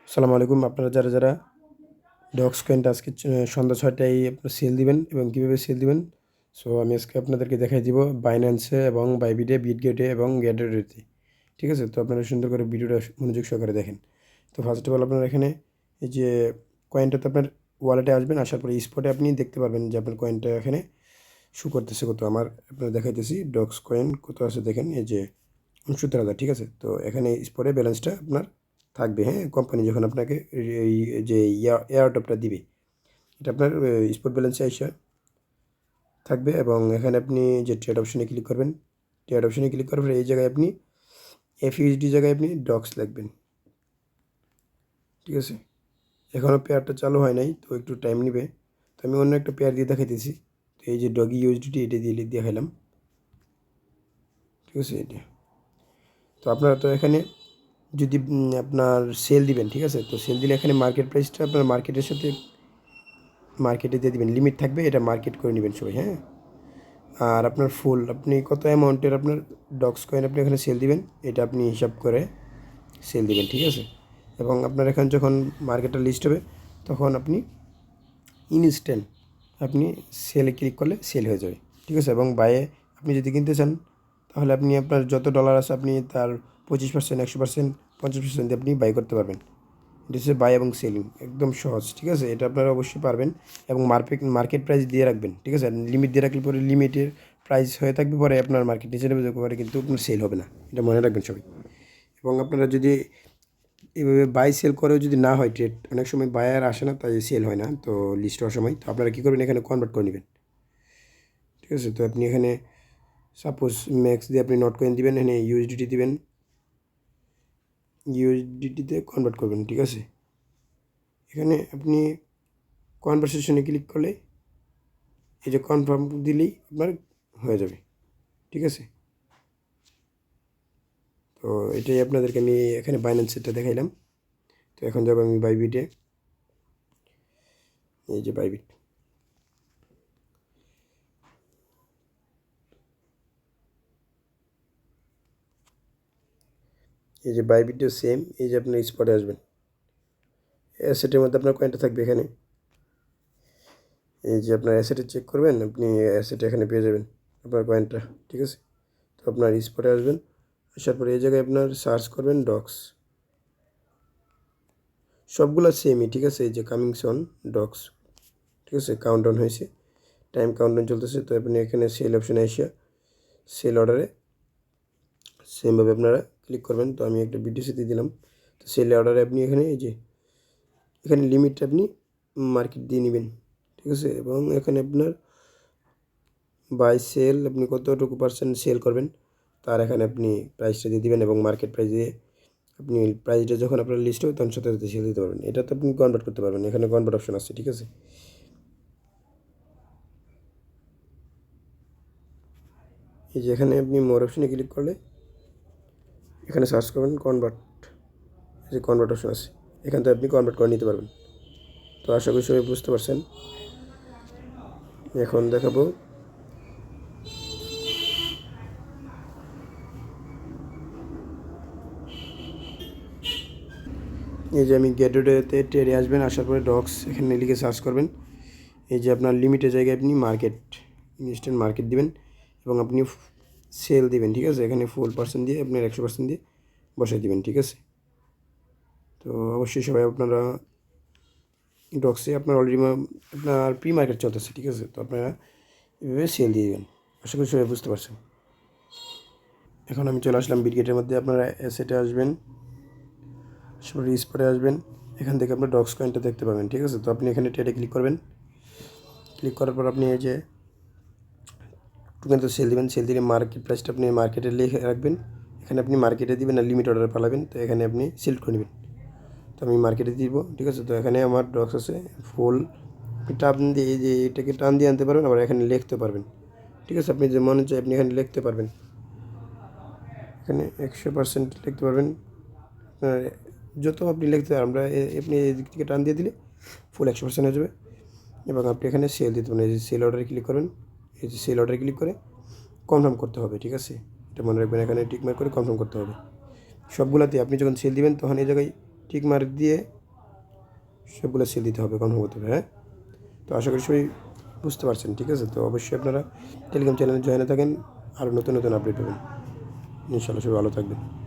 আসসালামু আলাইকুম। আপনারা যারা ডগস কয়েনটা আজকে সন্ধ্যা ৬টায় আপনারা সেল দিবেন এবং কীভাবে সেল দিবেন, সো আমি আজকে আপনাদেরকে দেখাই দিব বাইন্যান্সে এবং বাইবিটে, বিটগেটে এবং গ্যাটারেতে। ঠিক আছে? তো আপনারা সুন্দর করে ভিডিওটা মনোযোগ সহকারে দেখেন। তো ফার্স্ট অফ অল আপনারা এখানে এই যে কয়েনটাতে আপনার ওয়ালেটে আসবেন, আসার পরে স্পটে আপনি দেখতে পারবেন যে আপনার কয়েনটা এখানে শো করতেছে কত। আমার আপনার দেখাইতেছি ডগস কয়েন কত আছে দেখেন, এই যে ৬৯,০০০। ঠিক আছে? তো এখানে স্পটে ব্যালেন্সটা আপনার থাকবে। হ্যাঁ, কোম্পানি যখন আপনাকে এই যে এয়ারড্রপটা দিবে, এটা আপনার স্পট ব্যালেন্সে আইসা থাকবে। এবং এখানে আপনি যে ট্রেড অপশনে ক্লিক করবেন, ট্রেড অপশনে ক্লিক করার পরে এই জায়গায় আপনি এফইউএসডি জায়গায় আপনি ডক্স লিখবেন। ঠিক আছে? এখনও পেয়ারটা চালু হয় নাই, তো একটু টাইম নেবে। তো আমি অন্য একটা পেয়ার দিয়ে দেখাইতেছি। তো এই যে ডগি ইউএসডিটি, এটা দিয়ে দেখাইলাম। ঠিক আছে? এটা তো আপনারা তো এখানে যদি আপনার সেল দিবেন, ঠিক আছে? তো সেল দিলে এখানে মার্কেট প্রাইসটা আপনার মার্কেটের সাথে মার্কেটে দিয়ে দিবেন, লিমিট থাকবে, এটা মার্কেট করে নেবেন সবাই। হ্যাঁ, আর আপনার ফুল আপনি কত অ্যামাউন্টের আপনার ডগস কয়েন আপনি এখানে সেল দিবেন, এটা আপনি হিসাব করে সেল দিবেন। ঠিক আছে? এবং আপনার এখানে যখন মার্কেটটা লিস্ট হবে, তখন আপনি ইনস্ট্যান্ট আপনি সেলে ক্লিক করলে সেল হয়ে যাবে। ঠিক আছে? এবং বাইয়ে আপনি যদি কিনতে চান, তাহলে আপনি আপনার যত ডলার আছে আপনি তার 25%, 100%, 50% দিয়ে আপনি বাই করতে পারবেন। এটা হচ্ছে বাই এবং সেলিং, একদম সহজ। ঠিক আছে? এটা আপনারা অবশ্যই পারবেন। এবং মার্কেট প্রাইস দিয়ে রাখবেন। ঠিক আছে? লিমিট দিয়ে রাখলে পরে লিমিটের প্রাইস হয়ে থাকবে, পরে আপনার মার্কেট নিচে নেবে পরে কিন্তু আপনার সেল হবে না, এটা মনে রাখবেন সবাই। এবং আপনারা যদি এভাবে বাই সেল করেও যদি না হয় ট্রেড, অনেক সময় বায়ার আসে না, তাই সেল হয় না, তো লিস্ট হওয়ার সময়। তো আপনারা কী করবেন, এখানে কনভার্ট করে নেবেন। ঠিক আছে? তো আপনি এখানে সাপোজ ম্যাক্স দিয়ে আপনি নট কয়েন দিবেন, এখানে ইউএসডিটি দিবেন, ইউএসডিটিতে কনভার্ট করবেন। ঠিক আছে? এখানে আপনি কনভারসেশনে ক্লিক করলে এই যে কনফার্ম দিলেই আপনার হয়ে যাবে। ঠিক আছে? তো এটাই আপনাদেরকে আমি এখানে বাইন্যান্সেরটা দেখাইলাম। তো এখন যাব আমি বাইবিটে। এই যে বাইবিট, এই যে বাইবিটও সেম। এই যে আপনার স্পটে আসবেন, অ্যাসেটের মধ্যে আপনার কয়েনটা থাকবে এখানে। এই যে আপনার অ্যাসেটে চেক করবেন, আপনি অ্যাসেট এখানে পেয়ে যাবেন আপনার কয়েনটা। ঠিক আছে? তো আপনার স্পটে আসবেন, আসার পরে এই জায়গায় আপনার সার্চ করবেন ডক্স, সবগুলো সেমই। ঠিক আছে? এই যে কামিং সন ডক্স। ঠিক আছে? কাউন্টডাউন হয়েছে, টাইম কাউন্টডাউন চলতেছে। তো আপনি এখানে সেল অপশানে এসে সেল অর্ডারে সেমভাবে আপনারা ক্লিক করবেন। তো আমি একটা বিটিসি দিয়ে দিলাম। তো সেল অর্ডারে আপনি এখানে এই যে এখানে লিমিটটা আপনি মার্কেট দিয়ে নেবেন। ঠিক আছে? এবং এখানে আপনার বাই সেল আপনি কতটুকু পার্সেন্ট সেল করবেন, তার এখানে আপনি প্রাইসটা দিয়ে দিবেন। এবং মার্কেট প্রাইস দিয়ে আপনি প্রাইসটা যখন আপনার লিস্ট হবে, তখন সাথে সাথে সেল দিতে পারবেন। এটা তো আপনি কনভার্ট করতে পারবেন, এখানে কনভার্ট অপশন আছে। ঠিক আছে? এই যে এখানে আপনি মোর অপশনে ক্লিক করলে এখানে সার্চ করবেন কনভার্ট, এই যে কনভার্ট অপশন আছে, এখান থেকে আপনি কনভার্ট করে নিতে পারবেন। তো আশা করি সবাই বুঝতে পারছেন। এখন দেখাবো এই যে আমি গেটওয়েতে ট্রেডে আসবেন, আসার পরে ডক্স এখানে লিখে সার্চ করবেন। এই যে আপনার লিমিটের জায়গায় আপনি মার্কেট, ইনস্ট্যান্ট মার্কেট দিবেন এবং আপনি সেল দিবেন। ঠিক আছে? এখানে ফুল পার্সেন্ট দিয়ে আপনার 100% দিয়ে বসাই দিবেন। ঠিক আছে? তো অবশ্যই সবাই আপনারা ডক্সে আপনার অলরেডি আপনার প্রি মার্কেট চলতেছে। ঠিক আছে? তো আপনারা এভাবে সেল দিয়ে দেবেন। আশা করি সবাই বুঝতে পারছেন। এখন আমি চলে আসলাম বিটগেটের মধ্যে। আপনারা অ্যাসেটে আসবেন, সবাই স্পটে আসবেন, এখান থেকে আপনার ডক্স কয়েনটা দেখতে পাবেন। ঠিক আছে? তো আপনি এখানে ট্রেডে ক্লিক করবেন। ক্লিক করার পর আপনি এই যে টোকেন তো সেল দিবেন, সেল দিলে মার্কেট প্রাইসটা আপনি মার্কেটে লিখে রাখবেন। এখানে আপনি মার্কেটে দিবেন, আর লিমিট অর্ডারে পালাবেন, তো এখানে আপনি সিলেক্ট করে নেবেন। তো আমি মার্কেটে দিব। ঠিক আছে? তো এখানে আমার ডক্স আছে ফুল, আপনি টান দিয়ে এই যে এটাকে টান দিয়ে আনতে পারবেন, আবার এখানে লিখতে পারবেন। ঠিক আছে? আপনি যে মনে চাই আপনি এখানে লিখতে পারবেন, এখানে 100% লিখতে পারবেন। আপনার যত আপনি লিখতে পারেন, আমরা আপনি এই দিক থেকে টান দিয়ে দিলে ফুল 100% হয়ে যাবে। এবং আপনি এখানে সেল দিতে পারেন, এই যে সেল অর্ডারে ক্লিক করবেন। এই যে সেল অর্ডারে ক্লিক করে কনফার্ম করতে হবে। ঠিক আছে? এটা মনে রাখবেন, এখানে টিকমার্ক করে কনফার্ম করতে হবে সবগুলাতে। আপনি যখন সেল দিবেন, তখন এই জায়গায় টিক মার্ক দিয়ে সবগুলো সেল দিতে হবে, কনফার্ম করতে হবে। হ্যাঁ, তো আশা করি সবাই বুঝতে পারছেন। ঠিক আছে, তো অবশ্যই আপনারা টেলিগ্রাম চ্যানেলে জয়েনে থাকেন, আরও নতুন নতুন আপডেট পাবেন। ইনশাআল্লাহ সবাই ভালো থাকবেন।